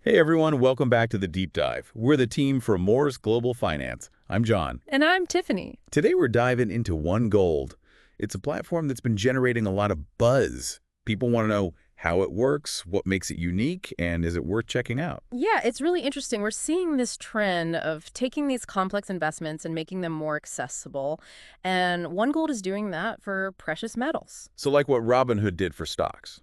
Hey everyone, welcome back to the Deep Dive. We're the team from Moore's Global Finance. I'm John. And I'm Tiffany. Today we're diving into OneGold. It's a platform that's been generating a lot of buzz. People want to know how it works, what makes it unique, and is it worth checking out? Yeah, it's really interesting. We're seeing this trend of taking these complex investments and making them more accessible. And OneGold is doing that for precious metals. So like what Robinhood did for stocks.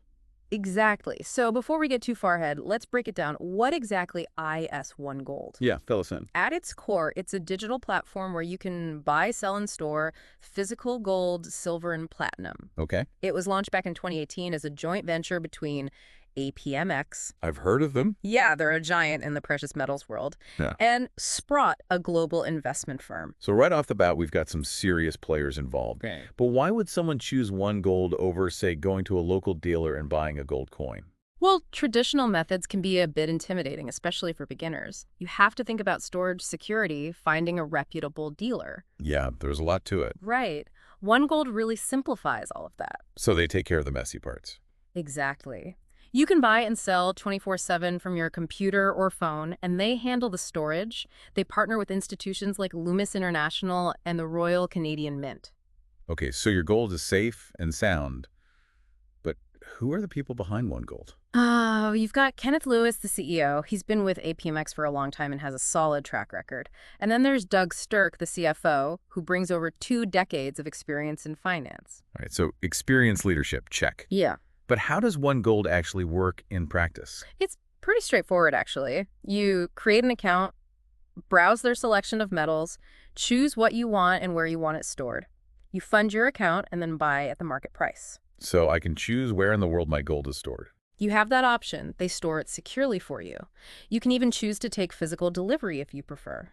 Exactly. So before we get too far ahead, let's break it down. What exactly is OneGold? Yeah, fill us in. At its core, it's a digital platform where you can buy, sell, and store physical gold, silver, and platinum. Okay. It was launched back in 2018 as a joint venture between APMEX. I've heard of them. Yeah, they're a giant in the precious metals world. Yeah. And Sprott, a global investment firm. So right off the bat, we've got some serious players involved. Okay. But why would someone choose OneGold over, say, going to a local dealer and buying a gold coin? Well, traditional methods can be a bit intimidating, especially for beginners. You have to think about storage security, finding a reputable dealer. Yeah, there's a lot to it. Right. OneGold really simplifies all of that. So they take care of the messy parts. Exactly. You can buy and sell 24/7 from your computer or phone, and they handle the storage. They partner with institutions like Loomis International and the Royal Canadian Mint. Okay, so your gold is safe and sound, but who are the people behind OneGold? You've got Kenneth Lewis, the CEO. He's been with APMEX for a long time and has a solid track record. And then there's Doug Stirk, the CFO, who brings over 2 decades of experience in finance. All right, so experience leadership, check. Yeah. But how does OneGold actually work in practice? It's pretty straightforward, actually. You create an account, browse their selection of metals, choose what you want and where you want it stored. You fund your account and then buy at the market price. So I can choose where in the world my gold is stored. You have that option. They store it securely for you. You can even choose to take physical delivery if you prefer.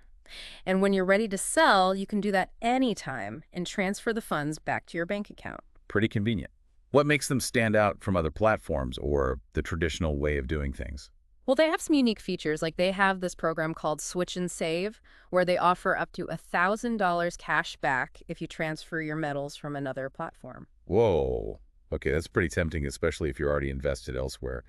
And when you're ready to sell, you can do that anytime and transfer the funds back to your bank account. Pretty convenient. What makes them stand out from other platforms or the traditional way of doing things? Well, they have some unique features, like they have this program called Switch and Save, where they offer up to $1,000 cash back if you transfer your metals from another platform. Whoa. Okay, that's pretty tempting, especially if you're already invested elsewhere.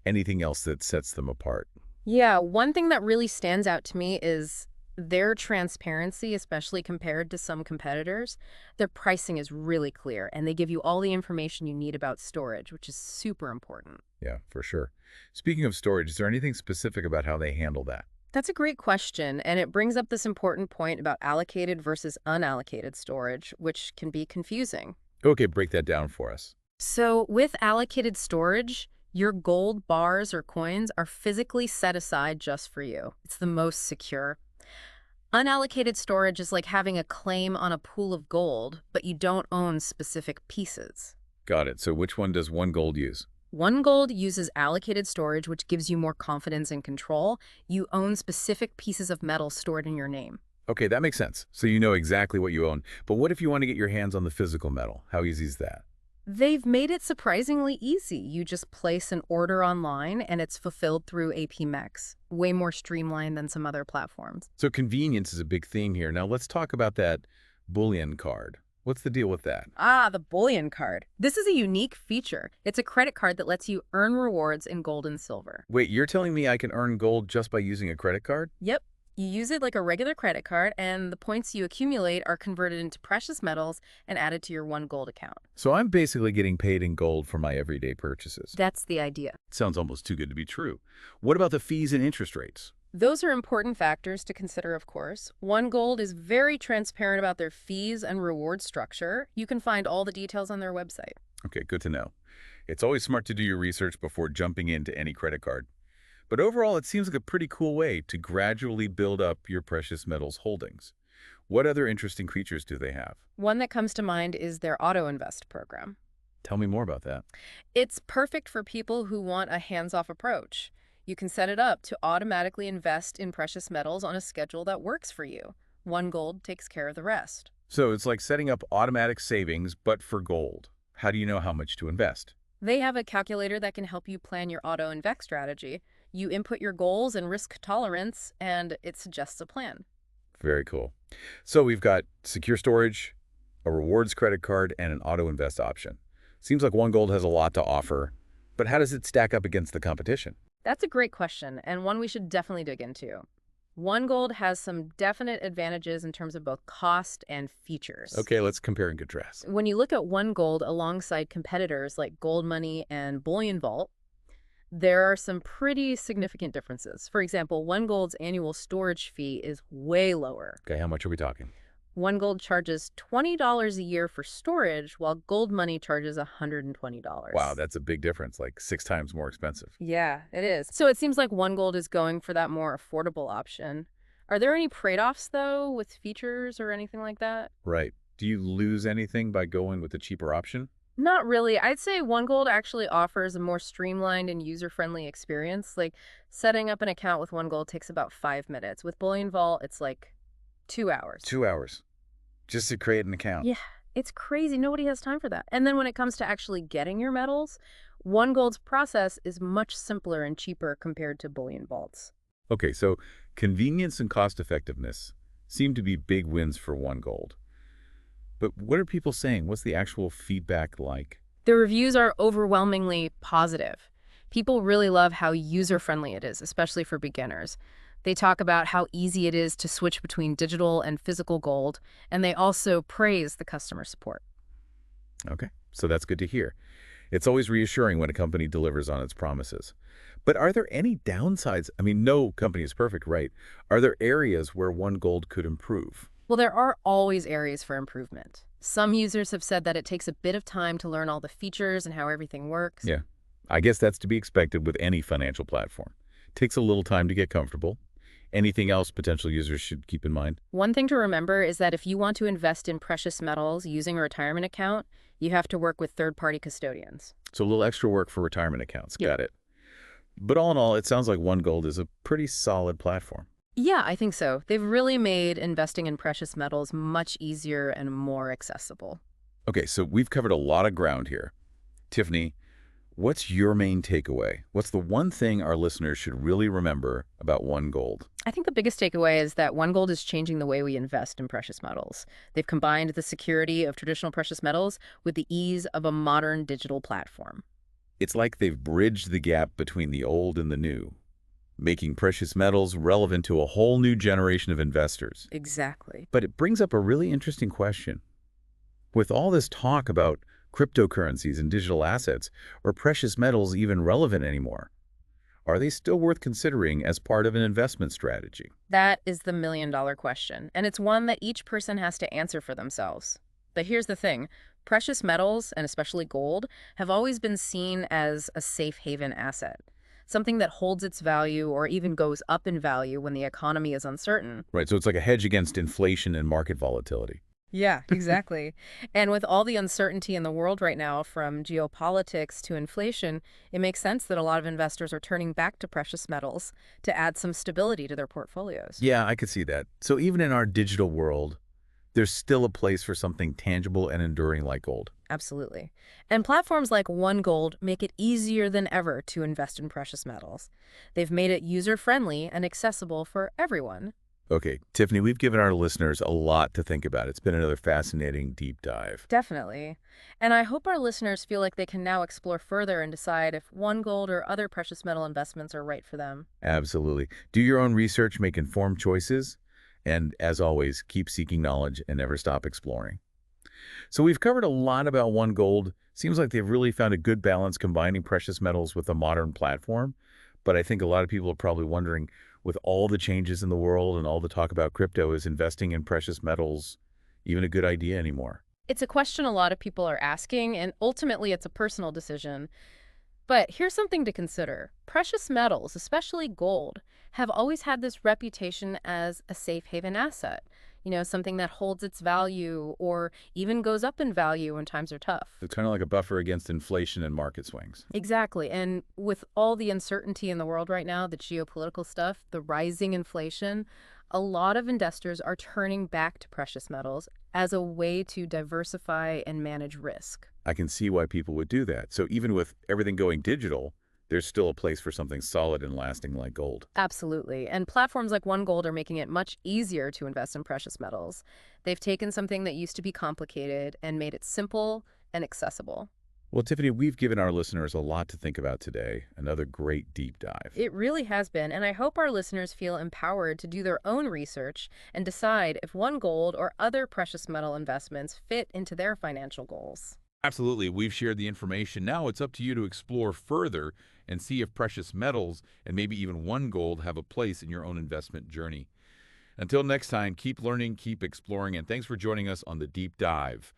Anything else that sets them apart? Yeah, one thing that really stands out to me is their transparency, especially compared to some competitors. Their pricing is really clear, and they give you all the information you need about storage, which is super important. Yeah, for sure. Speaking of storage, is there anything specific about how they handle that? That's a great question, and it brings up this important point about allocated versus unallocated storage, which can be confusing. Okay, break that down for us. So with allocated storage, your gold bars or coins are physically set aside just for you. It's the most secure. Unallocated storage is like having a claim on a pool of gold, but you don't own specific pieces. Got it. So which one does OneGold use? OneGold uses allocated storage, which gives you more confidence and control. You own specific pieces of metal stored in your name. Okay, that makes sense. So you know exactly what you own. But what if you want to get your hands on the physical metal? How easy is that? They've made it surprisingly easy. You just place an order online and it's fulfilled through APMEX. Way more streamlined than some other platforms. So convenience is a big theme here. Now let's talk about that Bullion card. What's the deal with that? The Bullion Card. This is a unique feature. It's a credit card that lets you earn rewards in gold and silver. Wait, you're telling me I can earn gold just by using a credit card? Yep. You use it like a regular credit card, and the points you accumulate are converted into precious metals and added to your OneGold account. So I'm basically getting paid in gold for my everyday purchases. That's the idea. Sounds almost too good to be true. What about the fees and interest rates? Those are important factors to consider, of course. OneGold is very transparent about their fees and reward structure. You can find all the details on their website. Okay, good to know. It's always smart to do your research before jumping into any credit card. But overall, it seems like a pretty cool way to gradually build up your precious metals holdings. What other interesting features do they have? One that comes to mind is their AutoInvest program. Tell me more about that. It's perfect for people who want a hands-off approach. You can set it up to automatically invest in precious metals on a schedule that works for you. OneGold takes care of the rest. So it's like setting up automatic savings, but for gold. How do you know how much to invest? They have a calculator that can help you plan your auto-invest strategy. You input your goals and risk tolerance, and it suggests a plan. Very cool. So we've got secure storage, a rewards credit card, and an auto-invest option. Seems like OneGold has a lot to offer, but how does it stack up against the competition? That's a great question, and one we should definitely dig into. OneGold has some definite advantages in terms of both cost and features. Okay, let's compare and contrast. When you look at OneGold alongside competitors like Goldmoney and BullionVault, there are some pretty significant differences. For example, OneGold's annual storage fee is way lower. Okay, how much are we talking? OneGold charges $20 a year for storage, while Goldmoney charges $120. Wow, that's a big difference, like 6 times more expensive. Yeah, it is. So it seems like OneGold is going for that more affordable option. Are there any trade-offs, though, with features or anything like that? Right. Do you lose anything by going with the cheaper option? Not really. I'd say OneGold actually offers a more streamlined and user-friendly experience. Like, setting up an account with OneGold takes about 5 minutes. With BullionVault, it's like 2 hours. 2 hours just to create an account. Yeah, it's crazy. Nobody has time for that. And then when it comes to actually getting your metals, OneGold's process is much simpler and cheaper compared to BullionVault's. Okay, so convenience and cost effectiveness seem to be big wins for OneGold. But what are people saying? What's the actual feedback like? The reviews are overwhelmingly positive. People really love how user-friendly it is, especially for beginners. They talk about how easy it is to switch between digital and physical gold, and they also praise the customer support. Okay, so that's good to hear. It's always reassuring when a company delivers on its promises. But are there any downsides? I mean, no company is perfect, right? Are there areas where OneGold could improve? Well, there are always areas for improvement. Some users have said that it takes a bit of time to learn all the features and how everything works. Yeah, I guess that's to be expected with any financial platform. Takes a little time to get comfortable. Anything else potential users should keep in mind? One thing to remember is that if you want to invest in precious metals using a retirement account, you have to work with third-party custodians. So a little extra work for retirement accounts. Yeah. Got it. But all in all, it sounds like OneGold is a pretty solid platform. Yeah, I think so. They've really made investing in precious metals much easier and more accessible. Okay, so we've covered a lot of ground here. Tiffany, what's your main takeaway? What's the one thing our listeners should really remember about OneGold? I think the biggest takeaway is that OneGold is changing the way we invest in precious metals. They've combined the security of traditional precious metals with the ease of a modern digital platform. It's like they've bridged the gap between the old and the new, making precious metals relevant to a whole new generation of investors. Exactly. But it brings up a really interesting question. With all this talk about cryptocurrencies and digital assets, are precious metals even relevant anymore? Are they still worth considering as part of an investment strategy? That is the million-dollar question, and it's one that each person has to answer for themselves. But here's the thing. Precious metals, and especially gold, have always been seen as a safe haven asset, something that holds its value or even goes up in value when the economy is uncertain. Right, so it's like a hedge against inflation and market volatility. Yeah, exactly. And with all the uncertainty in the world right now, from geopolitics to inflation, it makes sense that a lot of investors are turning back to precious metals to add some stability to their portfolios. Yeah, I could see that. So even in our digital world, there's still a place for something tangible and enduring like gold. Absolutely. And platforms like OneGold make it easier than ever to invest in precious metals. They've made it user-friendly and accessible for everyone. Okay, Tiffany, we've given our listeners a lot to think about. It's been another fascinating deep dive. Definitely. And I hope our listeners feel like they can now explore further and decide if OneGold or other precious metal investments are right for them. Absolutely. Do your own research, make informed choices, and as always, keep seeking knowledge and never stop exploring. So we've covered a lot about OneGold. Seems like they've really found a good balance combining precious metals with a modern platform. But I think a lot of people are probably wondering, with all the changes in the world and all the talk about crypto, is investing in precious metals even a good idea anymore? It's a question a lot of people are asking, and ultimately it's a personal decision. But here's something to consider. Precious metals, especially gold, have always had this reputation as a safe haven asset. You know, something that holds its value or even goes up in value when times are tough. It's kind of like a buffer against inflation and market swings. Exactly. And with all the uncertainty in the world right now, the geopolitical stuff, the rising inflation, a lot of investors are turning back to precious metals as a way to diversify and manage risk. I can see why people would do that. So even with everything going digital, there's still a place for something solid and lasting like gold. Absolutely. And platforms like OneGold are making it much easier to invest in precious metals. They've taken something that used to be complicated and made it simple and accessible. Well, Tiffany, we've given our listeners a lot to think about today. Another great deep dive. It really has been, and I hope our listeners feel empowered to do their own research and decide if OneGold or other precious metal investments fit into their financial goals. Absolutely. We've shared the information. Now it's up to you to explore further and see if precious metals and maybe even one gold have a place in your own investment journey. Until next time, keep learning, keep exploring, and thanks for joining us on the deep dive.